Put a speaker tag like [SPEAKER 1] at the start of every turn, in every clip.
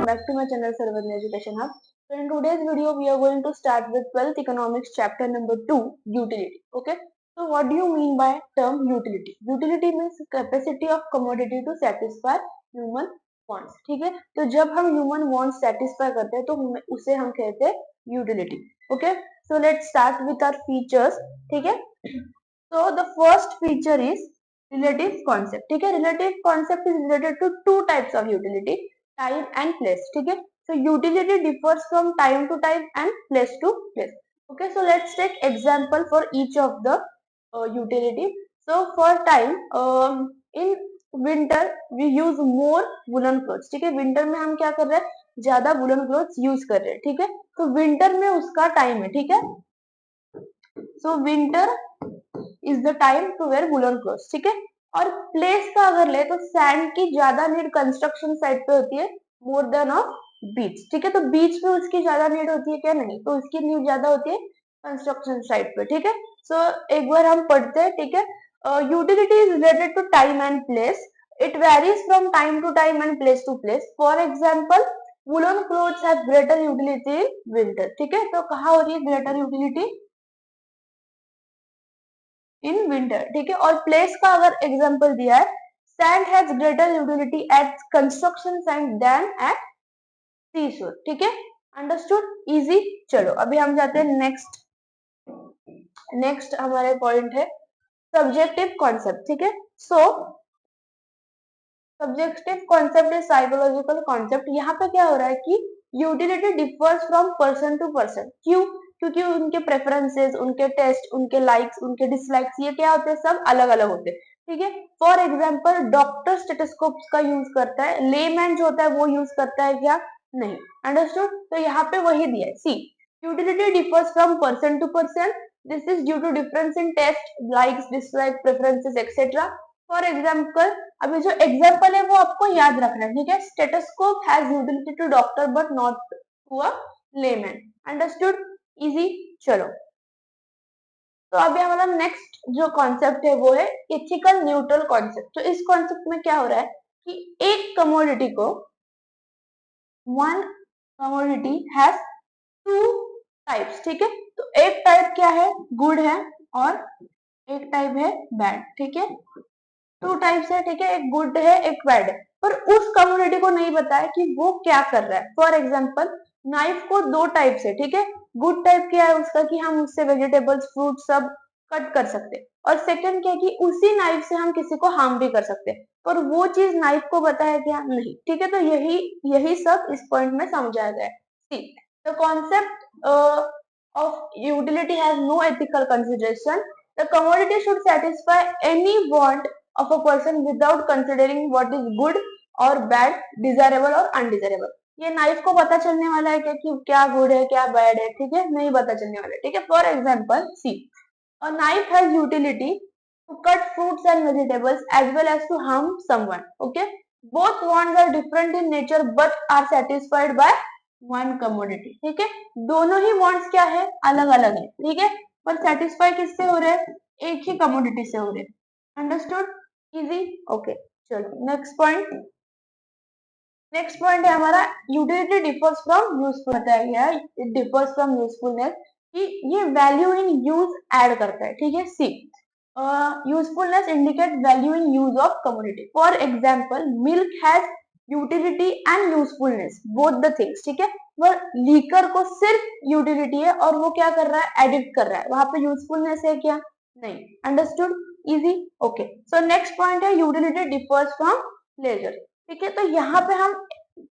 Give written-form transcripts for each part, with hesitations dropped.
[SPEAKER 1] welcome back to my channel Sarvadna Education Hub. So in today's video we are going to start with 12th economics chapter number 2, utility. Okay, so what do you mean by term utility? Utility means capacity of commodity to satisfy human wants. ठीक है, तो जब हम human wants satisfy करते हैं तो उसे हम कहते हैं utility. Okay, so let's start with our features. ठीक है, so the first feature is relative concept. ठीक है, relative concept is related to two types of utility, time and place. ठीक है, so utility differs from time to time and place to place. Okay, so let's take example for each of the utility. So for time, in winter we use more woolen clothes. ठीक है, winter में हम क्या कर रहे हैं, ज्यादा woolen clothes use कर रहे हैं. ठीक है, तो winter में उसका टाइम है. ठीक है, so winter is the time to wear woollen clothes. ठीक है, और प्लेस का अगर ले तो सैंड की ज्यादा नीड कंस्ट्रक्शन साइट पे होती है मोर देन ऑफ बीच. ठीक है, तो बीच पे उसकी ज्यादा नीड होती है क्या? नहीं, तो उसकी नीड ज्यादा होती है कंस्ट्रक्शन साइट पे. ठीक है, सो एक बार हम पढ़ते हैं. ठीक है, utility is related to time and place. It varies from time to time and place to place. For example woollen clothes have greater utility in winter. ठीक है, तो कहाँ हो रही है ग्रेटर यूटिलिटी? In winter. ठीक है, और प्लेस का अगर एग्जांपल दिया है, sand has greater utility at construction site than at seashore. ठीक है, अंडरस्टूड, इजी. चलो अभी हम जाते हैं नेक्स्ट हमारे पॉइंट है सब्जेक्टिव कॉन्सेप्ट. ठीक है, so subjective concept is psychological concept. यहाँ पे क्या हो रहा है कि utility differs from person to person. क्यों? क्योंकि उनके प्रेफरेंसेस, उनके टेस्ट, उनके लाइक्स, उनके डिसलाइक्स, ये क्या होते हैं, सब अलग अलग होते हैं. ठीक है, फॉर एग्जाम्पल डॉक्टर स्टेथोस्कोप का यूज करता है, लेमैन जो होता है वो यूज करता है क्या? नहीं. अंडरस्टूड, तो यहाँ पे वही दिया है. See, utility differs from person to person. This is due to difference in taste, likes, dislike, preferences etcetera. For example, अभी जो एग्जाम्पल है वो आपको याद रखना है. ठीक है, stethoscope has utility to doctor but not to a layman. Understood, easy. चलो, तो अभी हमारा नेक्स्ट जो कॉन्सेप्ट है वो है इथिकल न्यूट्रल कॉन्सेप्ट. तो इस कॉन्सेप्ट में क्या हो रहा है कि एक कमोडिटी को, one commodity has two types. ठीक है, तो एक टाइप क्या है, गुड है, और एक टाइप है बैड. ठीक है, टू टाइप्स है. ठीक है, एक गुड है एक बैड है, पर उस कम्युनिटी को नहीं पता है कि वो क्या कर रहा है. फॉर एग्जाम्पल नाइफ को दो टाइप से. ठीक है, गुड टाइप क्या है उसका कि हम उससे वेजिटेबल्स, फ्रूट सब कट कर सकते हैं, और सेकंड क्या है कि उसी नाइफ से हम किसी को हार्म भी कर सकते हैं, पर वो चीज नाइफ को पता है क्या? नहीं. ठीक है, तो यही सब इस पॉइंट में समझाया गया है. See, the concept of utility has no ethical consideration. The commodity should satisfy any want of a person without considering what is good or bad, desirable or undesirable. ये नाइफ को पता चलने वाला है क्या कि क्या गुड है क्या बैड है? ठीक है, नहीं पता चलने वाला है. ठीक है, for example see, a knife has utility to cut fruits and vegetables as well as to harm someone. Okay, both wants are different in nature but are satisfied by one commodity. ठीक है, दोनों ही wants क्या है, अलग अलग है. ठीक है, पर सेटिस्फाई किससे हो रहे हैं? एक ही कमोडिटी से हो रहे हैं. Understood, easy. ओके, चलो नेक्स्ट पॉइंट है हमारा यूटिलिटी डिफर्स फ्रॉम यूजफुल. बताया गया है इट डिफर्स फ्रॉम यूजफुलनेस कि ये वैल्यू इन यूज ऐड करता है. ठीक है, see, usefulness indicate value in use of community. For example milk has utility and usefulness, both the things. ठीक है, पर लीकर को सिर्फ यूटिलिटी है और वो क्या कर रहा है, एडिट कर रहा है, वहां पे यूजफुलनेस है क्या? नहीं. Understood, easy. Okay, so next point है यूटिलिटी डिफर्स फ्रॉम प्लेजर. ठीक है, तो यहाँ पे हम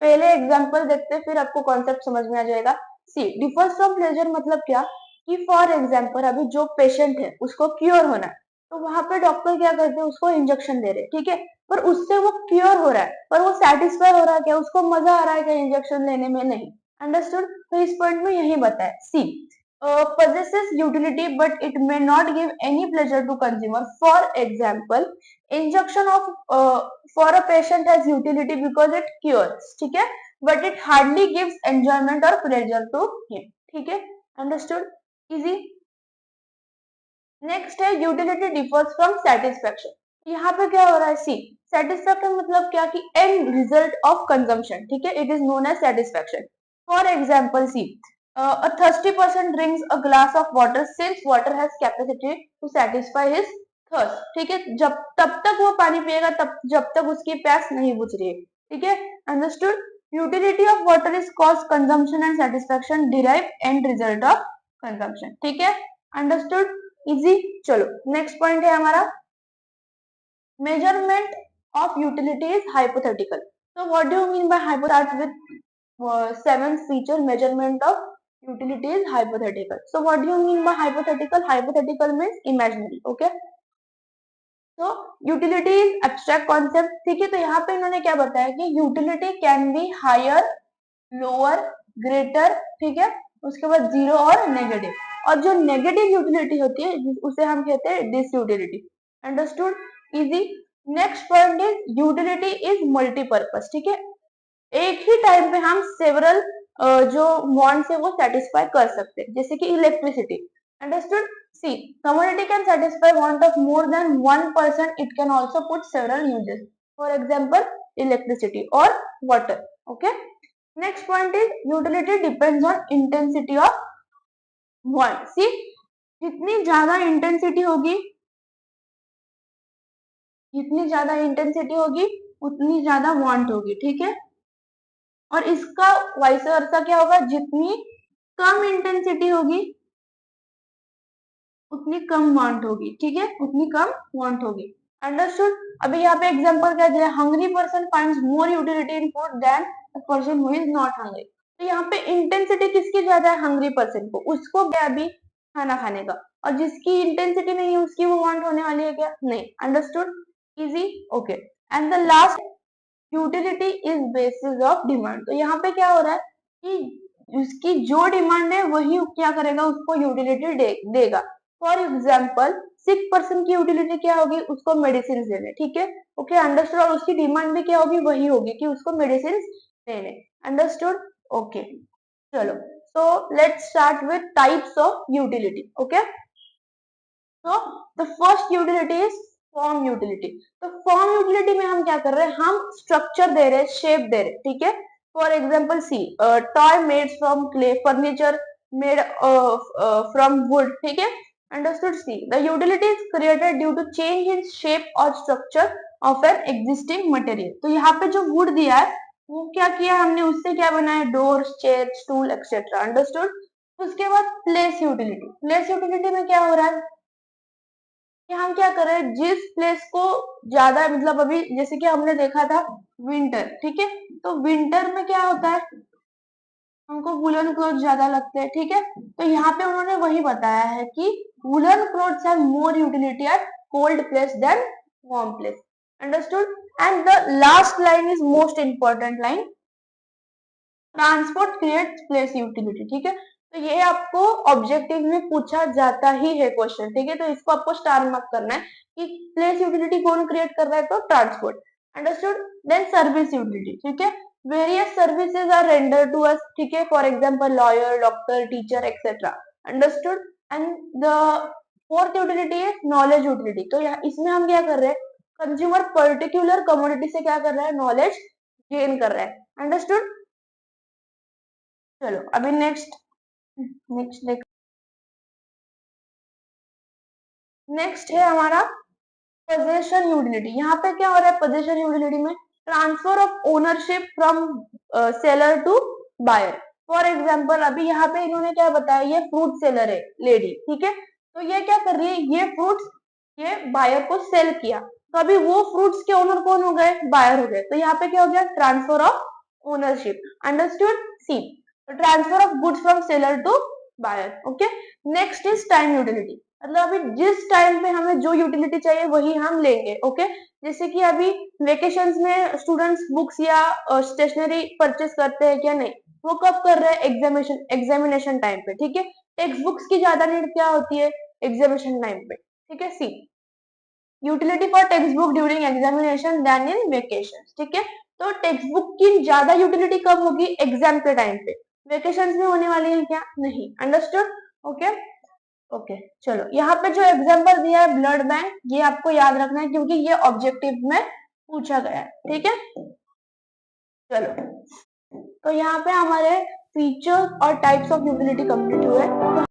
[SPEAKER 1] पहले एग्जांपल देखते हैं फिर आपको कॉन्सेप्ट समझ में आ जाएगा. सी, डिफर्स फ्रॉम प्लेजर मतलब क्या कि फॉर एग्जांपल अभी जो पेशेंट है उसको क्योर होना है, तो वहां पे डॉक्टर क्या करते हैं, उसको इंजेक्शन दे रहे हैं. ठीक है, पर उससे वो क्योर हो रहा है, पर वो सेटिस्फाई हो रहा है क्या, उसको मजा आ रहा है क्या इंजेक्शन लेने में? नहीं. अंडरस्टूड, तो इस पॉइंट में यही बताया. सी, possesses utility but it may not give any pleasure to consumer. For example, injection of for a patient has utility because it cures. ठीक है, but it hardly gives enjoyment or pleasure to him. ठीक है, understood, easy. Next है utility differs from satisfaction. यहाँ पे क्या हो रहा है, सी सेटिस्फैक्शन मतलब क्या कि एंड रिजल्ट ऑफ कंजम्पशन, ठीक है, it is known as satisfaction. For example see a thirsty person drinks a glass of water since water has capacity to satisfy his thirst, ठीक है, जब तब तक वो पानी पिएगा तब जब तक उसकी प्यास नहीं बुझ रही है, ठीक है, understood. Utility of water is cost consumption and satisfaction derive and result of consumption, ठीक है, अंडरस्टूड, इजी। चलो नेक्स्ट पॉइंट है हमारा measurement of utility is hypothetical. So what do you mean by hypothetical? With seventh feature, measurement of utility is hypothetical. So what do you mean by hypothetical? Hypothetical means imaginary. Okay. तो utility is abstract concept, ठीक है, तो यहाँ पे इन्होंने क्या बताया कि utility can be higher, lower, greater, ठीक है, उसके बाद जीरो और नेगेटिव, और जो नेगेटिव यूटिलिटी होती है उसे हम कहते हैं disutility, understood, easy. Next point is utility is multipurpose, ठीक है, एक ही टाइम पे हम सेवरल जो वांट्स है वो सेटिस्फाई कर सकते हैं, जैसे कि electricity, understood. See commodity can satisfy want of more than one person, it can also put several uses, for example electricity और water, okay. Next point is utility depends on intensity of want, see जितनी ज्यादा intensity होगी, जितनी ज्यादा intensity होगी उतनी ज्यादा want होगी, ठीक है, और इसका वाइस वर्सा क्या होगा, जितनी कम इंटेंसिटी होगी उतनी कम वांट होगी, ठीक है, उतनी कम वांट होगी, अंडरस्टूड। अभी यहाँ पे एग्जांपल क्या दिया, hungry person finds more utility in food than a person who is not hungry, तो यहाँ पे इंटेंसिटी किसकी ज्यादा है, हंग्री पर्सन को, उसको क्या अभी खाना खाने का, और जिसकी इंटेंसिटी नहीं है उसकी वो वांट होने वाली है क्या, नहीं, understood, easy, okay. And the last utility is basis of demand, तो यहाँ पे क्या हो रहा है कि उसकी जो डिमांड है वही क्या करेगा, उसको यूटिलिटी देगा। फॉर एग्जाम्पल सिक पर्सन की यूटिलिटी क्या होगी, उसको मेडिसिन देने, ठीक है, ओके, अंडरस्टूड, और उसकी डिमांड भी क्या होगी, वही होगी कि उसको मेडिसिन देने, अंडरस्टूड, ओके। चलो so let's start with types of utility, okay. तो the first utility is form utility, तो फॉर्म यूटिलिटी में हम क्या कर रहे हैं, हम स्ट्रक्चर दे रहे हैं, शेप दे रहे हैं, ठीक है, for example see toy made from clay, furniture made from wood, ठीक है, understood. See the utility is created due to change in shape और structure of an existing material, तो यहाँ पे जो वुड दिया है वो क्या किया हमने, उससे क्या बनाया, door, chair, stool etcetera, understood. उसके बाद प्लेस यूटिलिटी, प्लेस यूटिलिटी में क्या हो रहा है कि हम क्या कर रहे हैं, जिस प्लेस को ज्यादा, मतलब अभी जैसे कि हमने देखा था विंटर, ठीक है, तो विंटर में क्या होता है, हमको वुलन क्लोथ ज्यादा लगते हैं, ठीक है, तो यहाँ पे उन्होंने वही बताया है कि woollen clothes have more utility at cold place than warm place, understood. And the last line is most important line, transport create place utility, ठीक है, तो ये आपको ऑब्जेक्टिव में पूछा जाता ही है क्वेश्चन, ठीक है, तो इसको आपको स्टार मार्क करना है कि प्लेस यूटिलिटी कौन क्रिएट कर रहा है, तो transport, understood. Then service utility, ठीक है, various services are render to us, ठीक है, for example lawyer, doctor, teacher etcetera, understood. And the fourth utility है नॉलेज यूटिलिटी, तो इसमें हम क्या कर रहे हैं, कंज्यूमर पर्टिकुलर कमोडिटी से क्या कर रहा है, नॉलेज गेन कर रहा है, अंडरस्टूड। चलो अभी नेक्स्ट नेक्स्ट नेक्स्ट है हमारा पोजेशन यूटिलिटी। यहाँ पे क्या हो रहा है पोजेशन यूटिलिटी में, transfer of ownership from seller to buyer. For example अभी यहाँ पे इन्होंने क्या बताया, ये फ्रूट सेलर है लेडी, ठीक है, तो ये क्या कर रही है, ये फ्रूट्स ये बायर को सेल किया, तो अभी वो फ्रूट्स के ओनर कौन हो गए, बायर हो गए, तो यहाँ पे क्या हो गया, transfer of ownership, understood. See transfer of goods from seller to buyer, okay. Next is time utility, मतलब अभी जिस टाइम पे हमें जो यूटिलिटी चाहिए वही हम लेंगे, ओके। जैसे कि अभी वेकेशंस में स्टूडेंट्स बुक्स या स्टेशनरी परचेस करते हैं क्या, नहीं, वो कब कर रहे हैं, एग्जामिनेशन टाइम पे, ठीक है, टेक्स्ट बुक्स की ज्यादा नीड क्या होती है, एग्जामिनेशन टाइम पे, ठीक है। See utility for text book during examination then in vacation, ठीक है, तो टेक्स्ट बुक की ज्यादा यूटिलिटी कब होगी, एग्जाम के टाइम पे, वेकेशन में होने वाली है क्या, नहीं, अंडरस्टूड, ओके। ओके चलो, यहाँ पे जो एग्जाम्पल दिया है ब्लड बैंक, ये आपको याद रखना है क्योंकि ये ऑब्जेक्टिव में पूछा गया है, ठीक है। चलो, तो यहाँ पे हमारे फीचर्स और टाइप्स ऑफ यूटिलिटी कंप्लीट हुए।